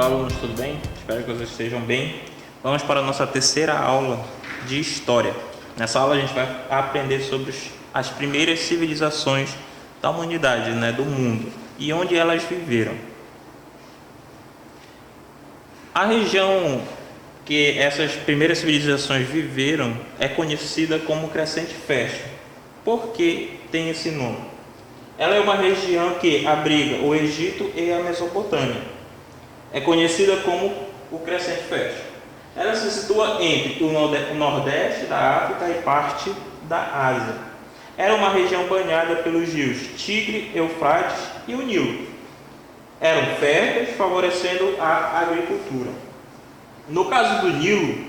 Olá, alunos, tudo bem? Espero que vocês estejam bem. Vamos para a nossa terceira aula de História. Nessa aula a gente vai aprender sobre as primeiras civilizações da humanidade, do mundo, e onde elas viveram. A região que essas primeiras civilizações viveram é conhecida como Crescente Fértil. Por que tem esse nome? Ela é uma região que abriga o Egito e a Mesopotâmia. É conhecida como o Crescente Fértil. Ela se situa entre o nordeste da África e parte da Ásia. Era uma região banhada pelos rios Tigre, Eufrates e o Nilo. Eram férteis, favorecendo a agricultura. No caso do Nilo,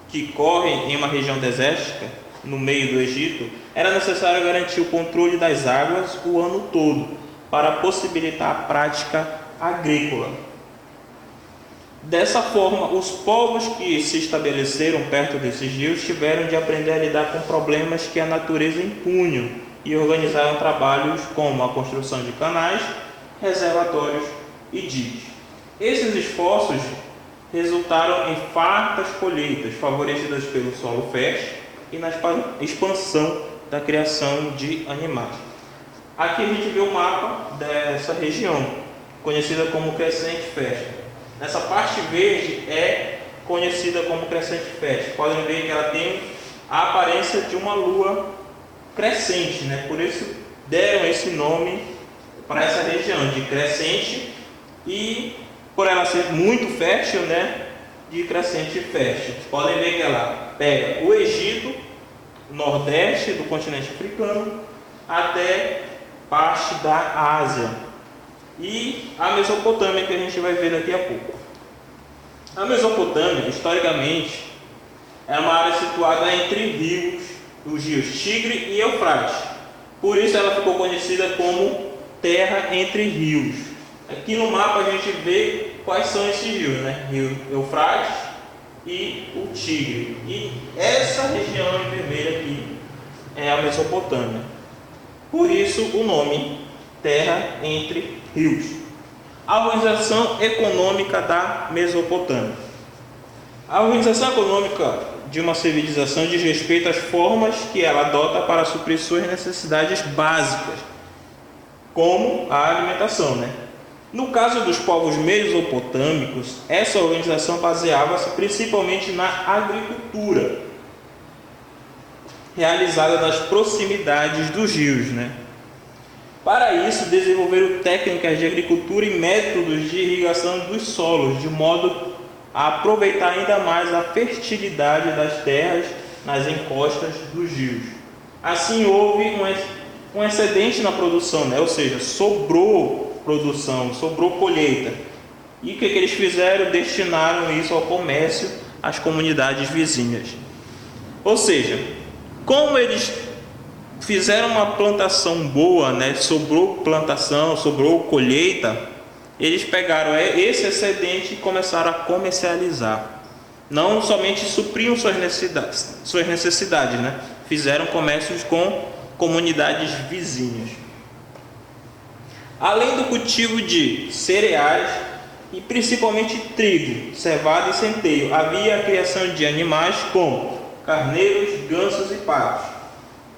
que corre em uma região desértica, no meio do Egito, era necessário garantir o controle das águas o ano todo, para possibilitar a prática agrícola. Dessa forma, os povos que se estabeleceram perto desses rios tiveram de aprender a lidar com problemas que a natureza impunha e organizaram trabalhos como a construção de canais, reservatórios e diques. Esses esforços resultaram em fartas colheitas, favorecidas pelo solo fértil e na expansão da criação de animais. Aqui a gente vê o mapa dessa região, conhecida como Crescente Fértil. Nessa parte verde é conhecida como Crescente Fértil. Podem ver que ela tem a aparência de uma lua crescente, Por isso deram esse nome para essa região de Crescente, e por ela ser muito fértil, de Crescente Fértil. Podem ver que ela pega o Egito, nordeste do continente africano, até parte da Ásia, e a Mesopotâmia, que a gente vai ver daqui a pouco. A Mesopotâmia, historicamente, é uma área situada entre os rios Tigre e Eufrates. Por isso ela ficou conhecida como Terra entre Rios. Aqui no mapa a gente vê quais são esses rios, Rio Eufrates e o Tigre. E essa região em vermelho aqui é a Mesopotâmia. Por isso o nome Terra entre Rios. A organização econômica da Mesopotâmia. A organização econômica de uma civilização diz respeito às formas que ela adota para suprir suas necessidades básicas, como a alimentação, No caso dos povos mesopotâmicos, essa organização baseava-se principalmente na agricultura, realizada nas proximidades dos rios, Para isso, desenvolveram técnicas de agricultura e métodos de irrigação dos solos, de modo a aproveitar ainda mais a fertilidade das terras nas encostas dos rios. Assim, houve um excedente na produção, ou seja, sobrou produção, sobrou colheita. E o que eles fizeram? Destinaram isso ao comércio, às comunidades vizinhas. Ou seja, como eles fizeram uma plantação boa, sobrou plantação, sobrou colheita, eles pegaram esse excedente e começaram a comercializar. Não somente supriam suas necessidades, Fizeram comércios com comunidades vizinhas. Além do cultivo de cereais e principalmente trigo, cevada e centeio, havia a criação de animais como carneiros, gansos e patos.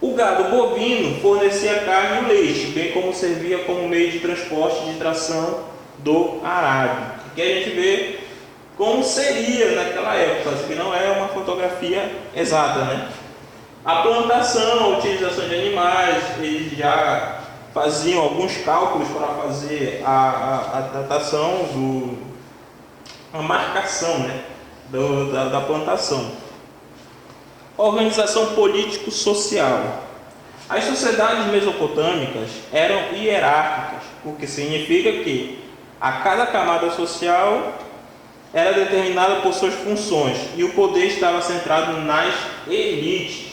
O gado bovino fornecia carne e leite, bem como servia como meio de transporte de tração do arado. Aqui a gente vê como seria naquela época, que não é uma fotografia exata, A plantação, a utilização de animais, eles já faziam alguns cálculos para fazer a datação, a marcação, da plantação. Organização político-social. As sociedades mesopotâmicas eram hierárquicas, o que significa que a cada camada social era determinada por suas funções e o poder estava centrado nas elites.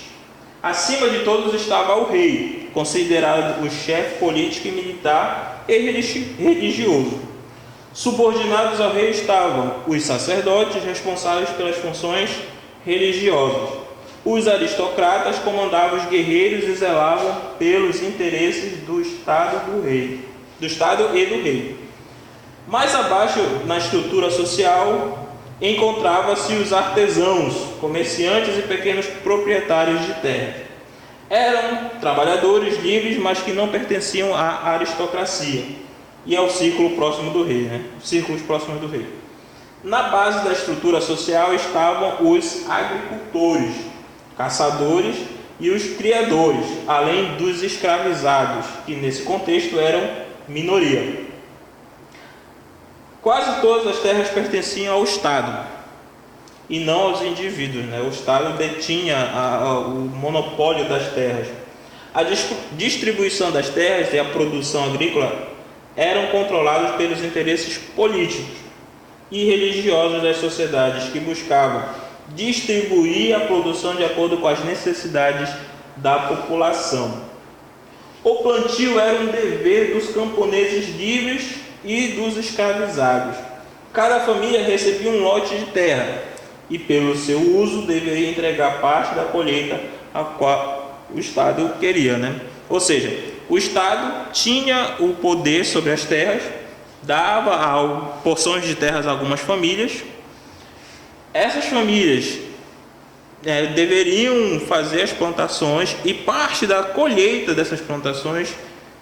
Acima de todos estava o rei, considerado o chefe político e militar e religioso. Subordinados ao rei estavam os sacerdotes, responsáveis pelas funções religiosas. Os aristocratas comandavam os guerreiros e zelavam pelos interesses do Estado e do rei. Mais abaixo, na estrutura social, encontrava-se os artesãos, comerciantes e pequenos proprietários de terra. Eram trabalhadores livres, mas que não pertenciam à aristocracia e ao círculo próximo do rei, círculos próximos do rei. Na base da estrutura social estavam os agricultores, caçadores e os criadores, além dos escravizados, que nesse contexto eram minoria. Quase todas as terras pertenciam ao Estado e não aos indivíduos. O Estado detinha o monopólio das terras. A distribuição das terras e a produção agrícola eram controlados pelos interesses políticos e religiosos das sociedades, que buscavam distribuir a produção de acordo com as necessidades da população. O plantio era um dever dos camponeses livres e dos escravizados. Cada família recebia um lote de terra e, pelo seu uso, deveria entregar parte da colheita a qual o Estado queria, Ou seja, o Estado tinha o poder sobre as terras, dava porções de terras a algumas famílias. Essas famílias deveriam fazer as plantações e parte da colheita dessas plantações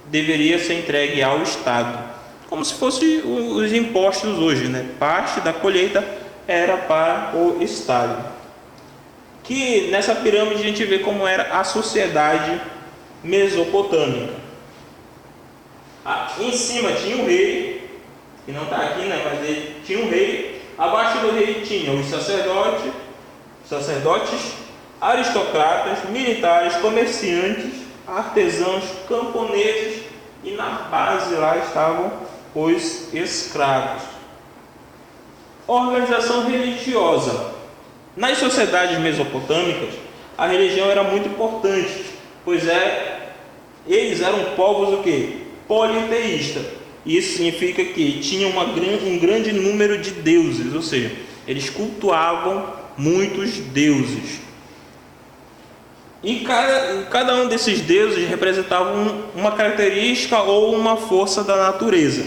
deveria ser entregue ao Estado, como se fossem os impostos hoje, Parte da colheita era para o Estado. Que nessa pirâmide a gente vê como era a sociedade mesopotâmica. Em cima tinha um rei, que não está aqui, mas ele tinha um rei. Abaixo do rei tinha os sacerdotes, aristocratas, militares, comerciantes, artesãos, camponeses, e na base lá estavam os escravos. Organização religiosa. Nas sociedades mesopotâmicas, a religião era muito importante, pois eles eram povos politeístas. Isso significa que tinham um grande número de deuses, ou seja, eles cultuavam muitos deuses. E cada um desses deuses representava uma característica ou uma força da natureza.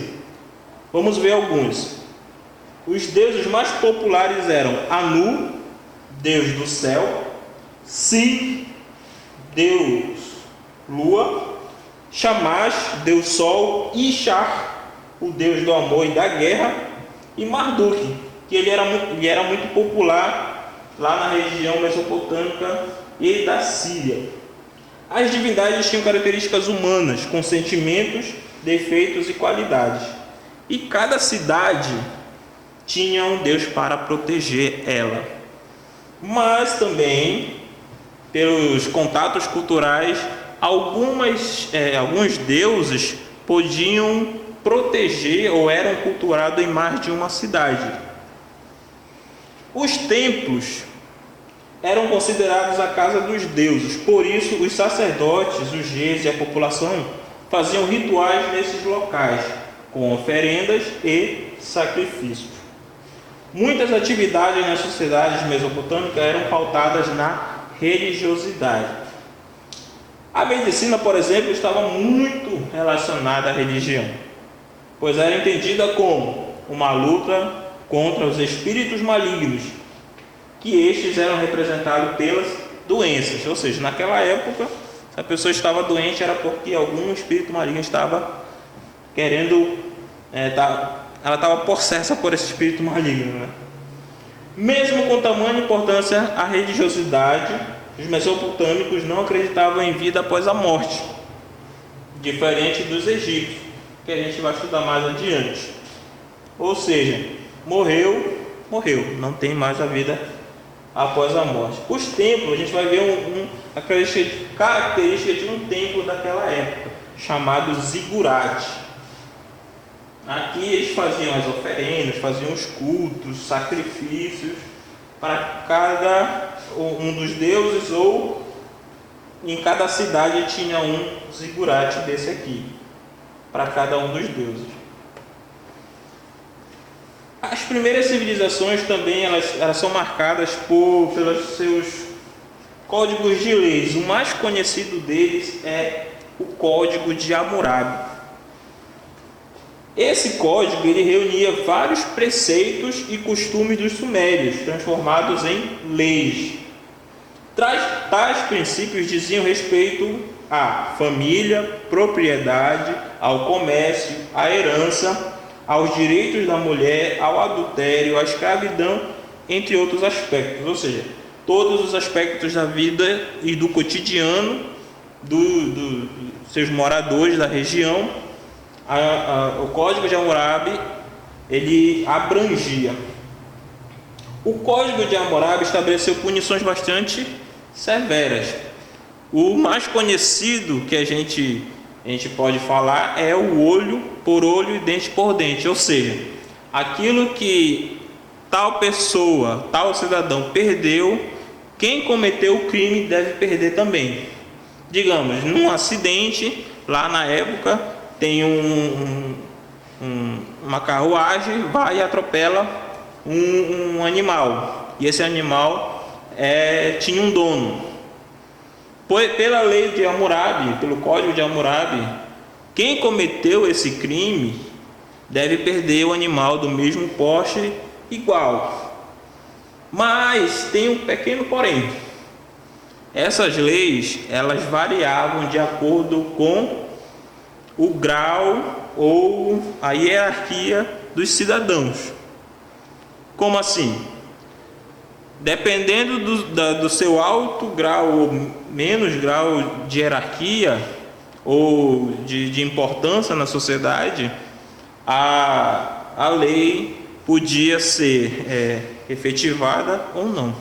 Vamos ver alguns. Os deuses mais populares eram Anu, deus do céu; Sin, deus lua; Shamash, deus sol; Ishar, o deus do amor e da guerra; e Marduk, que ele era muito popular lá na região mesopotâmica e da Síria. As divindades tinham características humanas, com sentimentos, defeitos e qualidades. E cada cidade tinha um deus para proteger ela. Mas também, pelos contatos culturais, alguns deuses podiam proteger ou eram cultuados em mais de uma cidade. Os templos eram considerados a casa dos deuses, por isso os sacerdotes, os reis e a população faziam rituais nesses locais, com oferendas e sacrifícios. Muitas atividades nas sociedades mesopotâmicas eram pautadas na religiosidade. A medicina, por exemplo, estava muito relacionada à religião, pois era entendida como uma luta contra os espíritos malignos, que estes eram representados pelas doenças. Ou seja, naquela época, se a pessoa estava doente, era porque algum espírito maligno estava querendo, ela estava possessa por esse espírito maligno. Mesmo com tamanha importância à religiosidade, os mesopotâmicos não acreditavam em vida após a morte, diferente dos egípcios, que a gente vai estudar mais adiante. Ou seja, morreu, não tem mais a vida após a morte. Os templos, a gente vai ver a característica de um templo daquela época, chamado zigurate. Aqui eles faziam as oferendas, faziam os cultos, sacrifícios para cada um dos deuses, ou em cada cidade tinha um zigurate desse aqui, para cada um dos deuses. As primeiras civilizações também elas são marcadas pelos seus códigos de leis. O mais conhecido deles é o Código de Hammurabi. Esse código ele reunia vários preceitos e costumes dos sumérios, transformados em leis. Tais princípios diziam respeito à família, propriedade, ao comércio, à herança, aos direitos da mulher, ao adultério, à escravidão, entre outros aspectos. Ou seja, todos os aspectos da vida e do cotidiano dos seus moradores da região. O Código de Hammurabi ele abrangia. O Código de Hammurabi estabeleceu punições bastante severas. O mais conhecido que a gente pode falar é o olho por olho e dente por dente, ou seja, aquilo que tal pessoa, tal cidadão perdeu, quem cometeu o crime deve perder também. Digamos, num acidente, lá na época, tem uma carruagem, vai e atropela um animal, e esse animal tinha um dono. Pela lei de Hammurabi, pelo Código de Hammurabi, quem cometeu esse crime deve perder o animal do mesmo porte igual. Mas tem um pequeno porém. Essas leis, elas variavam de acordo com o grau ou a hierarquia dos cidadãos. Como assim? Dependendo do seu alto grau ou menos grau de hierarquia ou de importância na sociedade, a lei podia ser efetivada ou não.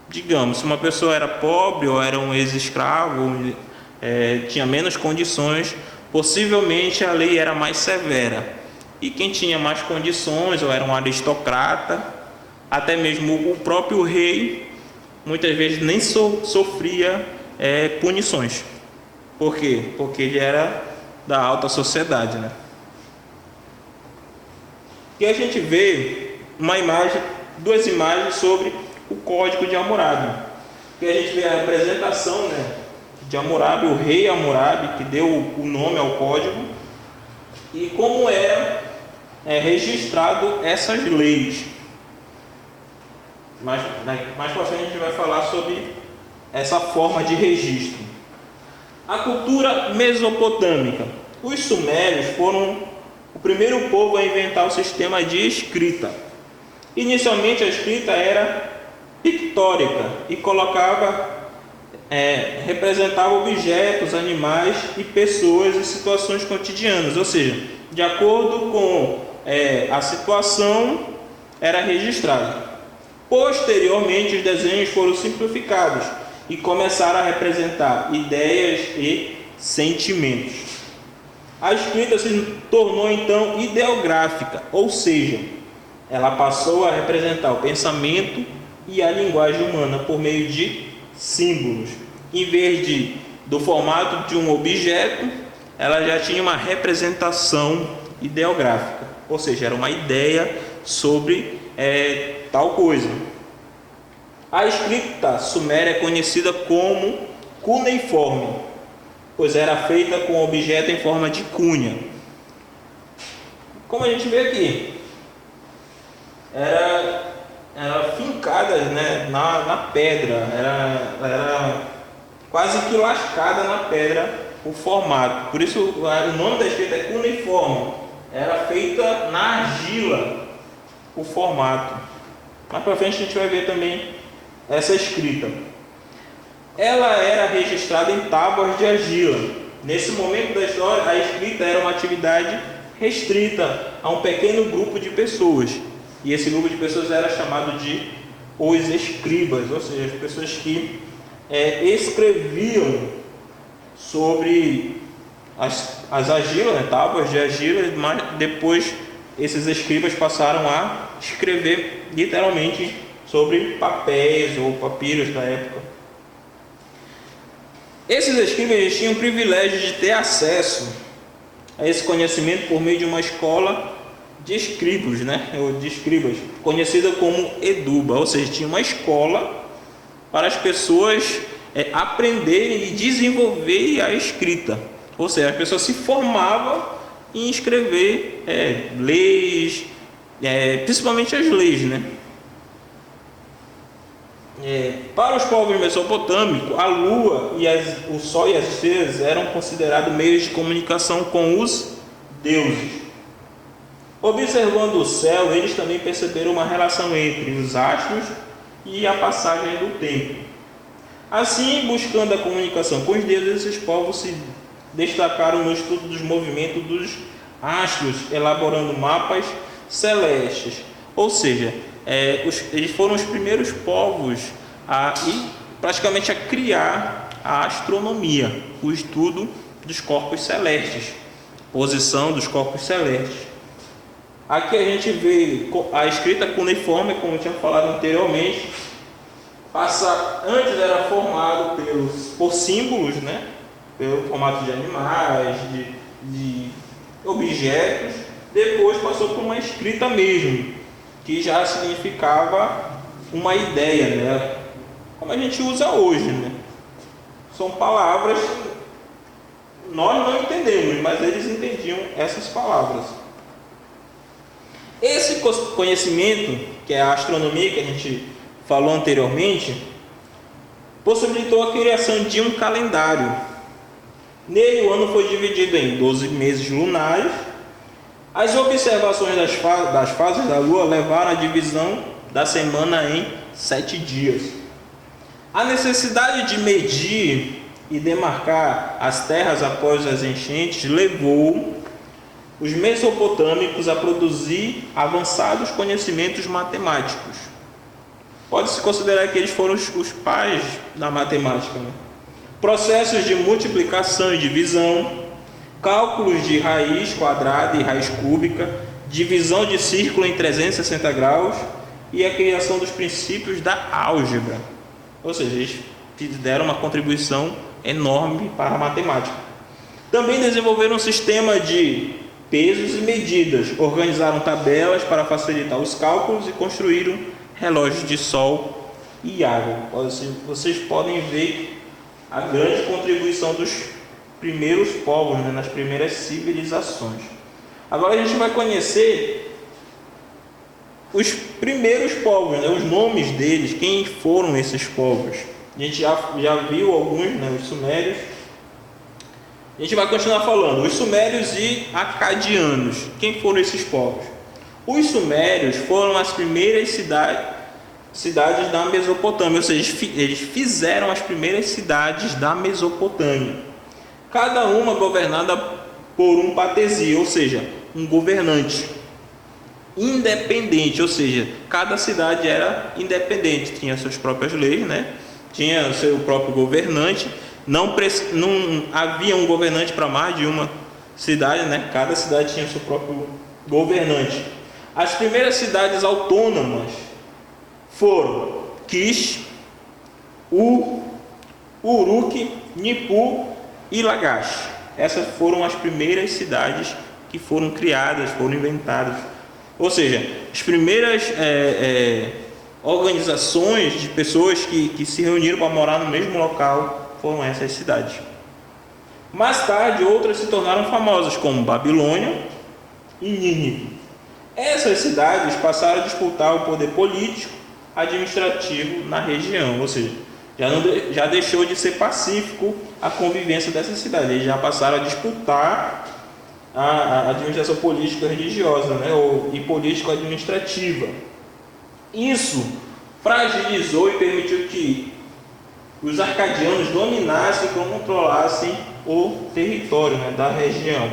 Digamos, se uma pessoa era pobre ou era um ex-escravo, tinha menos condições, possivelmente a lei era mais severa. E quem tinha mais condições, ou era um aristocrata, até mesmo o próprio rei, muitas vezes nem sofria punições. Por quê? Porque ele era da alta sociedade, né? E a gente vê duas imagens sobre o Código de Hammurabi. E a gente vê a representação, né, de Hammurabi, o rei Hammurabi, que deu o nome ao código, e como era registrado essas leis. Mais para frente a gente vai falar sobre essa forma de registro. A cultura mesopotâmica. Os sumérios foram o primeiro povo a inventar o sistema de escrita. Inicialmente a escrita era pictórica e representava objetos, animais e pessoas em situações cotidianas, ou seja, de acordo com a situação era registrado. Posteriormente os desenhos foram simplificados e começaram a representar ideias e sentimentos. A escrita se tornou então ideográfica, ou seja, ela passou a representar o pensamento e a linguagem humana por meio de símbolos. Em vez do formato de um objeto, ela já tinha uma representação ideográfica, ou seja, era uma ideia sobre tal coisa. A escrita suméria é conhecida como cuneiforme, pois era feita com objeto em forma de cunha. Como a gente vê aqui, era fincada, né, na pedra, era quase que lascada na pedra o formato. Por isso o nome da escrita é cuneiforme. Era feita na argila o formato. Mais para frente a gente vai ver também essa escrita. Ela era registrada em tábuas de argila. Nesse momento da história, a escrita era uma atividade restrita a um pequeno grupo de pessoas. E esse grupo de pessoas era chamado de os escribas, ou seja, as pessoas que escreviam sobre as argilas, né, tábuas de argila, mas depois esses escribas passaram a escrever literalmente sobre papéis ou papiros da época. Esses escribas tinham o privilégio de ter acesso a esse conhecimento por meio de uma escola de escribos, né, ou de escribas, conhecida como Eduba, ou seja, tinha uma escola para as pessoas aprenderem e desenvolver a escrita, ou seja, as pessoas se formavam em escrever leis, principalmente as leis, né? Para os povos mesopotâmicos, a lua e o sol e as estrelas eram considerados meios de comunicação com os deuses. Observando o céu, eles também perceberam uma relação entre os astros e a passagem do tempo. Assim, buscando a comunicação com os deuses, esses povos se destacaram no estudo dos movimentos dos astros, elaborando mapas celestes. Ou seja, eles foram os primeiros povos praticamente a criar a astronomia, o estudo dos corpos celestes, posição dos corpos celestes. Aqui a gente vê a escrita cuneiforme, como eu tinha falado anteriormente. Antes era formado por símbolos, né? Pelo formato de animais, de objetos. Depois passou por uma escrita mesmo, que já significava uma ideia, né? Como a gente usa hoje, né? São palavras que nós não entendemos, mas eles entendiam essas palavras. Esse conhecimento, que é a astronomia que a gente falou anteriormente, possibilitou a criação de um calendário. Nele o ano foi dividido em 12 meses lunares. As observações das fases da Lua levaram à divisão da semana em 7 dias. A necessidade de medir e demarcar as terras após as enchentes levou os mesopotâmicos a produzir avançados conhecimentos matemáticos. Pode-se considerar que eles foram os pais da matemática, né? Processos de multiplicação e divisão, cálculos de raiz quadrada e raiz cúbica, divisão de círculo em 360 graus e a criação dos princípios da álgebra. Ou seja, eles deram uma contribuição enorme para a matemática. Também desenvolveram um sistema de pesos e medidas, organizaram tabelas para facilitar os cálculos e construíram relógios de sol e água. Vocês podem ver a grande contribuição dos primeiros povos, né, nas primeiras civilizações. Agora a gente vai conhecer os primeiros povos, né, os nomes deles, quem foram esses povos. A gente já viu alguns, né, os sumérios. A gente vai continuar falando, os sumérios e acadianos. Quem foram esses povos? Os sumérios foram as primeiras cidades da Mesopotâmia, ou seja, eles fizeram as primeiras cidades da Mesopotâmia. Cada uma governada por um patesi, ou seja, um governante independente, ou seja, cada cidade era independente, tinha suas próprias leis, né? Tinha seu próprio governante. Não havia um governante para mais de uma cidade, né? Cada cidade tinha seu próprio governante. As primeiras cidades autônomas foram Kish, Uruk, Nippur e Lagash. Essas foram as primeiras cidades que foram criadas, foram inventadas. Ou seja, as primeiras organizações de pessoas que se reuniram para morar no mesmo local foram essas cidades. Mais tarde, outras se tornaram famosas, como Babilônia e Nínive. Essas cidades passaram a disputar o poder político, administrativo na região, ou seja, já deixou de ser pacífico a convivência dessas cidades, eles já passaram a disputar a administração política religiosa, né, e político-administrativa. Isso fragilizou e permitiu que os arcadianos dominassem e controlassem o território, né, da região.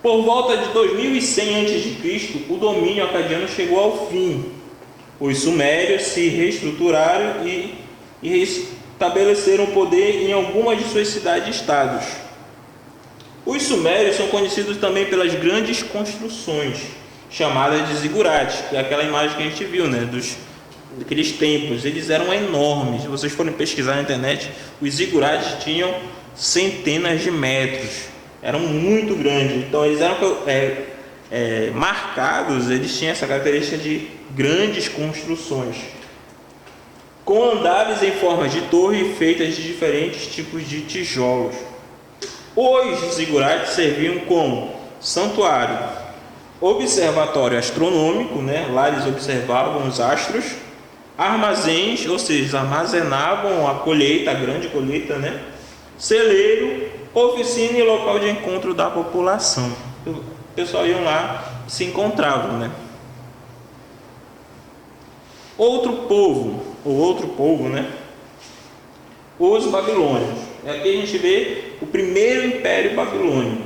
Por volta de 2100 a.C., o domínio acadiano chegou ao fim. Os sumérios se reestruturaram e estabeleceram poder em algumas de suas cidades e estados. Os sumérios são conhecidos também pelas grandes construções, chamadas de zigurates, que é aquela imagem que a gente viu, né, daqueles templos. Eles eram enormes. Se vocês forem pesquisar na internet, os zigurates tinham centenas de metros, eram muito grandes. Então eles eram marcados, eles tinham essa característica de grandes construções, com andares em forma de torre feitas de diferentes tipos de tijolos. Os zigurates serviam como santuário, observatório astronômico, né? Lá eles observavam os astros, armazéns, ou seja, armazenavam a colheita, a grande colheita, né? Celeiro, oficina e local de encontro da população. O pessoal iam lá e se encontravam, né? Outro povo, né? Os babilônios. Aqui a gente vê o primeiro império babilônico.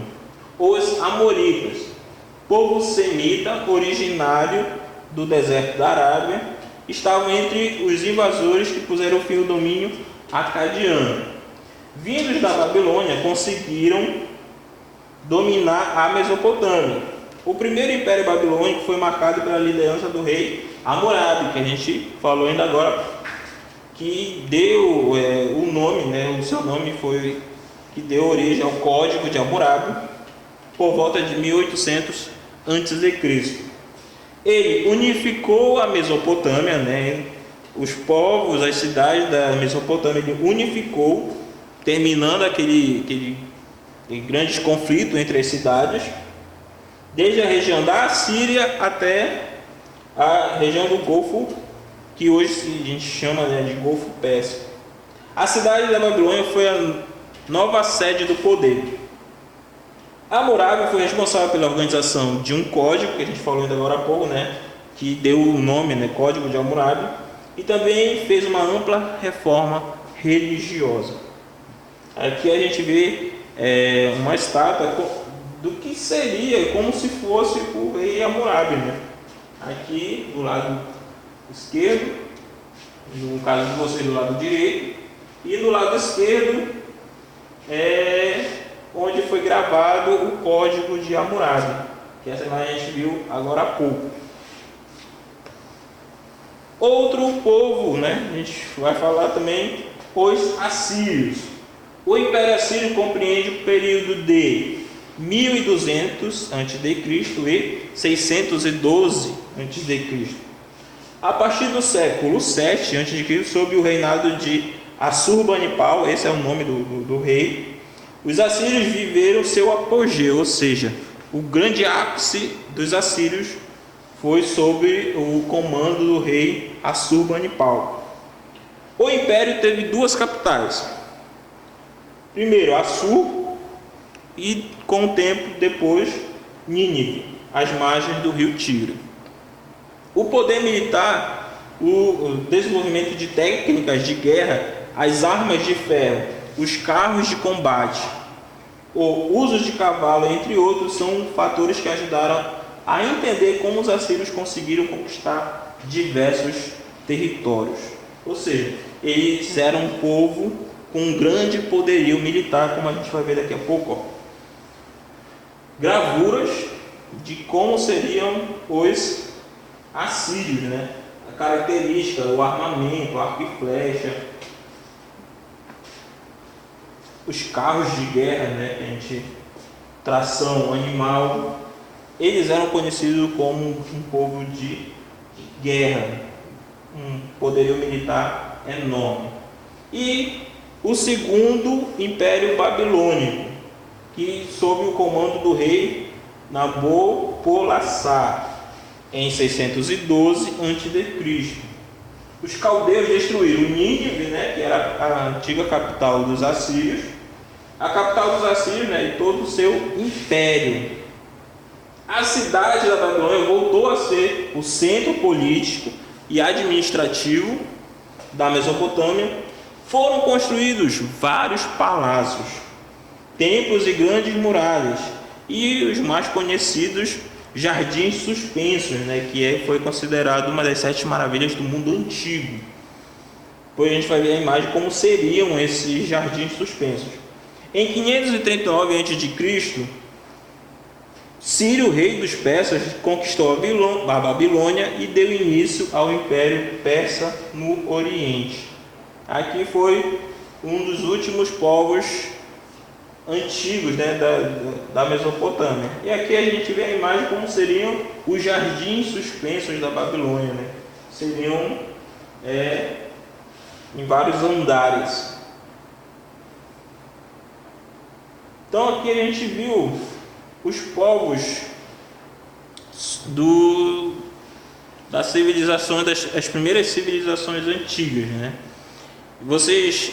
Os amoritas, povo semita originário do deserto da Arábia, estavam entre os invasores que puseram fim ao domínio acadiano. Vindos da Babilônia, conseguiram dominar a Mesopotâmia. O primeiro império babilônico foi marcado pela liderança do rei Hammurabi, que a gente falou ainda agora, que deu o nome, né? O seu nome foi que deu origem ao Código de Hammurabi por volta de 1800 a.C. Ele unificou a Mesopotâmia, né? Os povos, as cidades da Mesopotâmia, ele unificou, terminando aquele grandes conflitos entre as cidades, desde a região da Assíria até a região do Golfo, que hoje a gente chama, né, de Golfo Pérsico. A cidade da Babilônia foi a nova sede do poder. Hammurabi foi responsável pela organização de um código, que a gente falou ainda agora há pouco, né, que deu o nome, né, Código de Hammurabi, e também fez uma ampla reforma religiosa. Aqui a gente vê uma estátua do que seria como se fosse o rei Hammurabi, né? Aqui do lado esquerdo, no caso de vocês do lado direito, e no lado esquerdo onde foi gravado o Código de Hammurabi, que essa imagem a gente viu agora há pouco. Outro povo, né? A gente vai falar também os assírios. O Império Assírio compreende o período de 1200 a.C. e 612 a.C. A partir do século 7 a.C., sob o reinado de Assurbanipal, esse é o nome do rei, os assírios viveram seu apogeu, ou seja, o grande ápice dos assírios foi sob o comando do rei Assurbanipal. O império teve duas capitais. Primeiro, Assur, e com o tempo depois, Nínive, às margens do rio Tigre. O poder militar, o desenvolvimento de técnicas de guerra, as armas de ferro, os carros de combate, o uso de cavalo, entre outros, são fatores que ajudaram a entender como os assírios conseguiram conquistar diversos territórios. Ou seja, eles eram um povo com um grande poderio militar, como a gente vai ver daqui a pouco. Gravuras de como seriam os assírios, né? A característica, o armamento, arco e flecha, os carros de guerra, né? Que a gente, tração animal, eles eram conhecidos como um povo de guerra, um poderio militar enorme. E o segundo Império Babilônico, que sob o comando do rei Nabopolassar, em 612 a.C. Os caldeus destruíram Nínive, né, que era a antiga capital dos assírios, a capital dos assírios, né, e todo o seu império. A cidade da Babilônia voltou a ser o centro político e administrativo da Mesopotâmia. Foram construídos vários palácios, templos e grandes muralhas, e os mais conhecidos jardins suspensos, né, que foi considerado uma das 7 maravilhas do mundo antigo. Depois a gente vai ver a imagem como seriam esses jardins suspensos. Em 539 a.C., Ciro, rei dos persas, conquistou a Babilônia e deu início ao Império Persa no Oriente. Aqui foi um dos últimos povos antigos, né, da Mesopotâmia. E aqui a gente vê a imagem como seriam os jardins suspensos da Babilônia, né? Seriam em vários andares. Então aqui a gente viu os povos das civilizações, das primeiras civilizações antigas, né? Vocês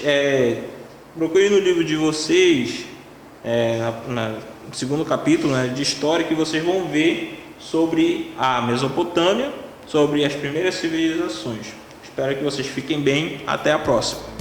procurem no livro de vocês, no segundo capítulo, né, de história, que vocês vão ver sobre a Mesopotâmia, sobre as primeiras civilizações. Espero que vocês fiquem bem. Até a próxima.